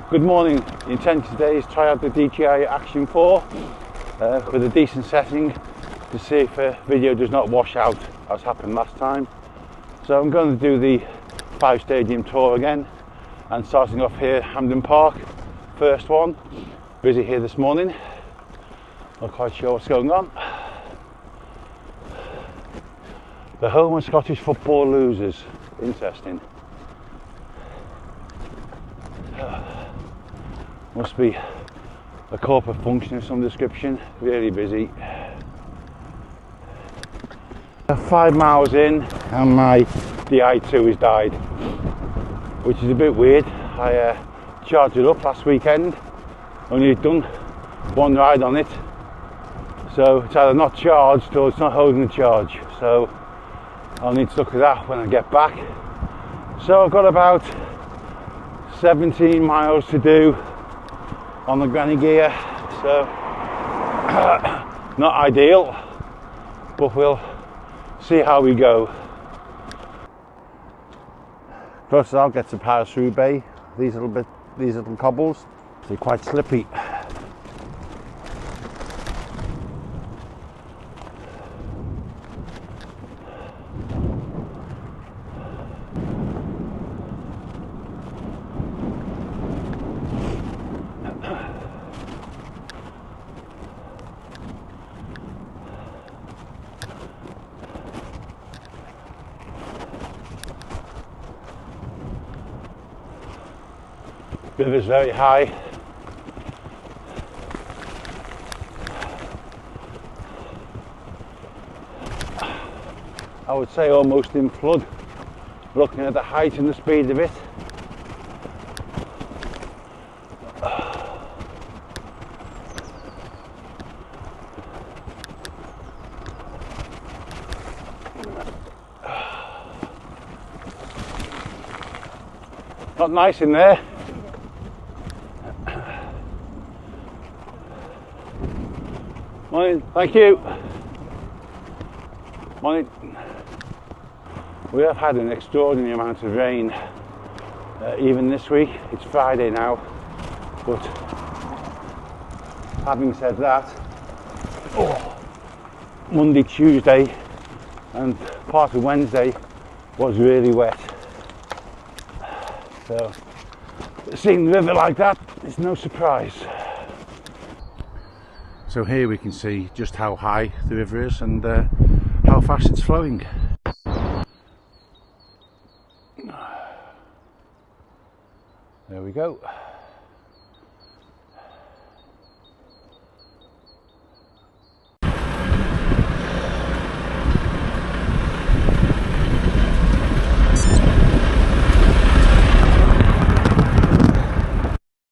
Good morning. The intention today is to try out the DJI Action 4 with a decent setting to see if the video does not wash out as happened last time. So I'm going to do the 5 stadium tour again, and starting off here, Hampden Park, first one. Busy here this morning, not quite sure what's going on. The home of Scottish football losers, interesting. Must be a corporate function of some description, really busy. 5 miles in and my Di2 has died, which is a bit weird. I charged it up last weekend, only done one ride on it, so it's either not charged or it's not holding the charge, so I'll need to look at that when I get back. So I've got about 17 miles to do on the granny gear, so not ideal, but we'll see how we go. First I'll get to power through bay. These little cobbles, they're quite slippy. River's very high. I would say almost in flood, looking at the height and the speed of it. Not nice in there. Morning, thank you. Morning. We have had an extraordinary amount of rain, even this week. It's Friday now, but having said that, Monday, Tuesday and part of Wednesday was really wet. So seeing the river like that is no surprise. So here we can see just how high the river is and how fast it's flowing. There we go.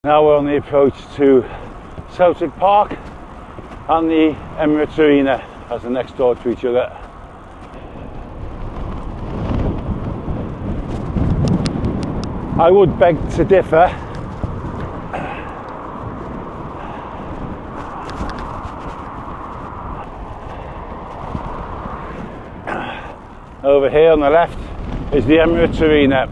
Now we're on the approach to Celtic Park and the Emirates Arena as the next door to each other. I would beg to differ. Over here on the left is the Emirates Arena.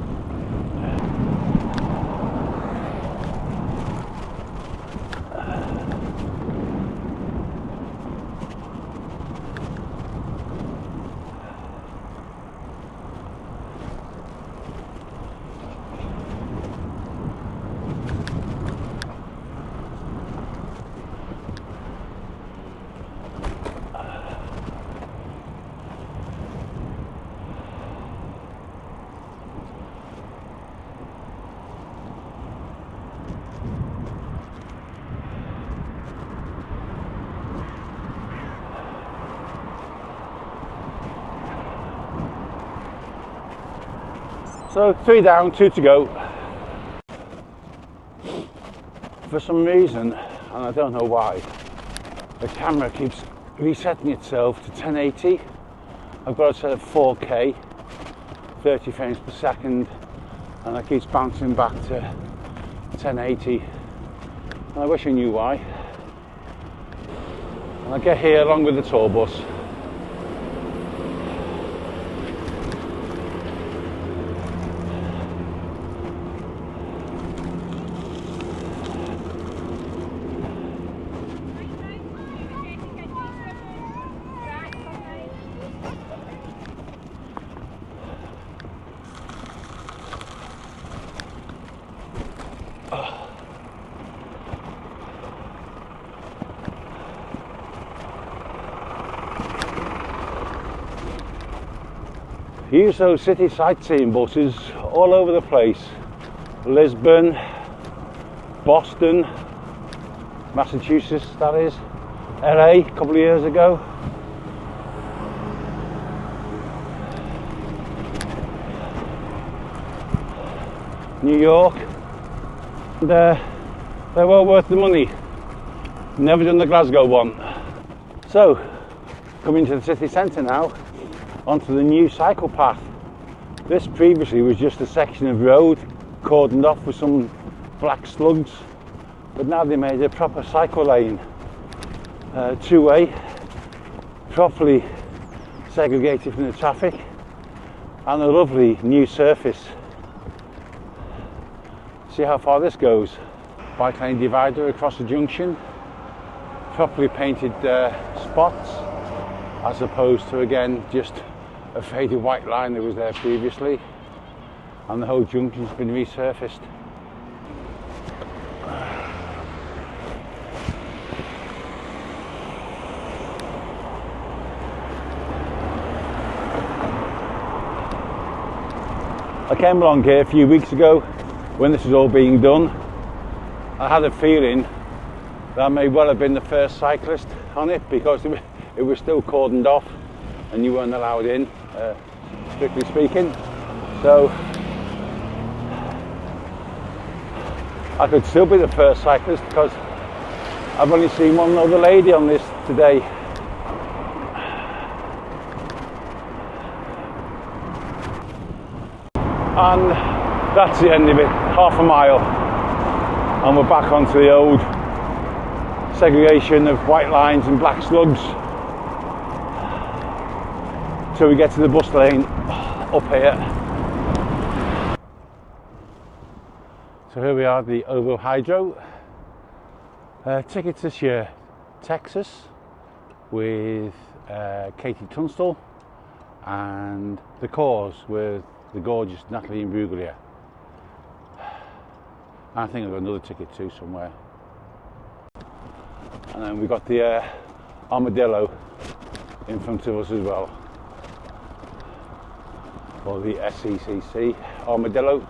So 3 down, 2 to go. For some reason, and I don't know why, the camera keeps resetting itself to 1080. I've got it set at 4K, 30 frames per second, and it keeps bouncing back to 1080. And I wish I knew why. And I get here along with the tour bus. use those city sightseeing buses all over the place. Lisbon, Boston, Massachusetts, that is, LA a couple of years ago. New York, and they're well worth the money. Never done the Glasgow one. So, coming to the city centre now, onto the new cycle path. This previously was just a section of road cordoned off with some black slugs, but now they made a proper cycle lane, two-way, properly segregated from the traffic, and a lovely new surface. See how far this goes. Bike lane divider across the junction, properly painted spots, as opposed to, again, just a faded white line that was there previously, and the whole junction's been resurfaced. I came along here a few weeks ago when this was all being done. I had a feeling that I may well have been the first cyclist on it, because it was still cordoned off and you weren't allowed in, strictly speaking. So I could still be the first cyclist, because I've only seen one other lady on this today. And that's the end of it, half a mile, and we're back onto the old segregation of white lines and black slugs till we get to the bus lane up here. So here we are, the Ovo Hydro. Tickets this year, Texas with Katie Tunstall, and The Cause with the gorgeous Natalie Imbruglia. I think I've got another ticket too somewhere. And then we've got the Armadillo in front of us as well, or the SECC Armadillo.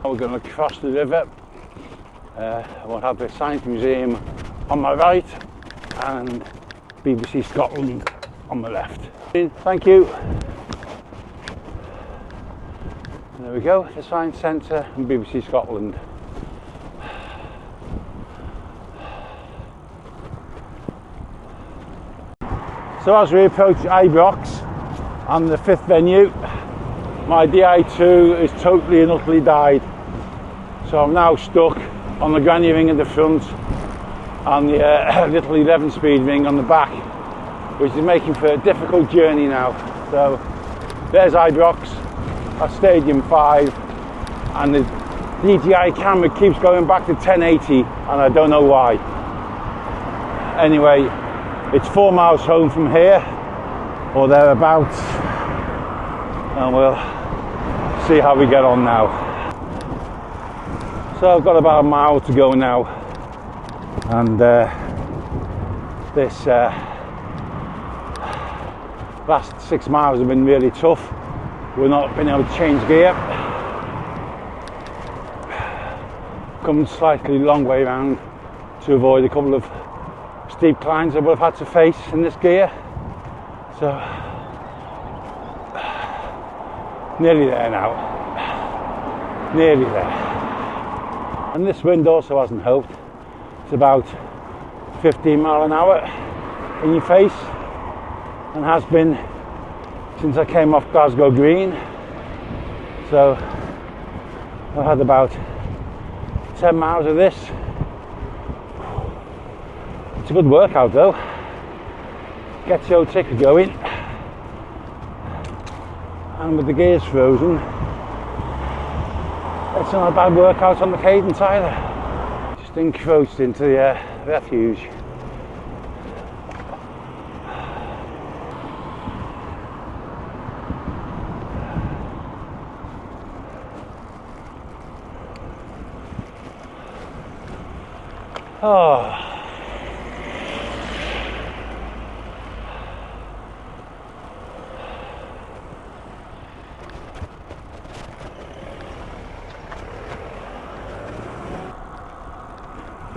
We're going to cross the river. We'll have the Science Museum on my right and BBC Scotland on the left. Thank you. There we go, the Science Centre and BBC Scotland. So as we approach Ibrox and the fifth venue, my Di2 is totally and utterly died. So I'm now stuck on the granny ring at the front and the little 11-speed ring on the back, which is making for a difficult journey now. So there's Ibrox. At Stadium 5, and the DJI camera keeps going back to 1080, and I don't know why. Anyway, it's 4 miles home from here, or thereabouts, and we'll see how we get on now. So I've got about a mile to go now, and this last 6 miles have been really tough. We're not being able to change gear. Come slightly long way around to avoid a couple of steep climbs I would have had to face in this gear. So nearly there now. Nearly there. And this wind also hasn't helped. It's about 15 mile an hour in your face, and has been since I came off Glasgow Green. So I've had about 10 miles of this. It's a good workout though. Gets your ticker going, and with the gears frozen, it's not a bad workout on the cadence either. Just encroached into the refuge. Oh.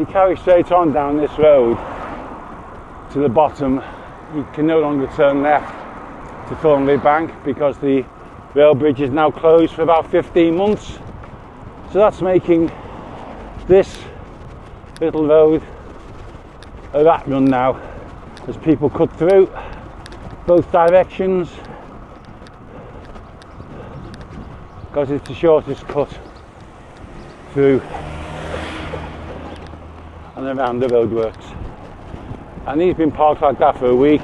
you carry straight on down this road to the bottom, you can no longer turn left to Thornley Bank because the rail bridge is now closed for about 15 months. So that's making this little road a rat run now as people cut through both directions because it's the shortest cut through and around the roadworks. And he's been parked like that for a week.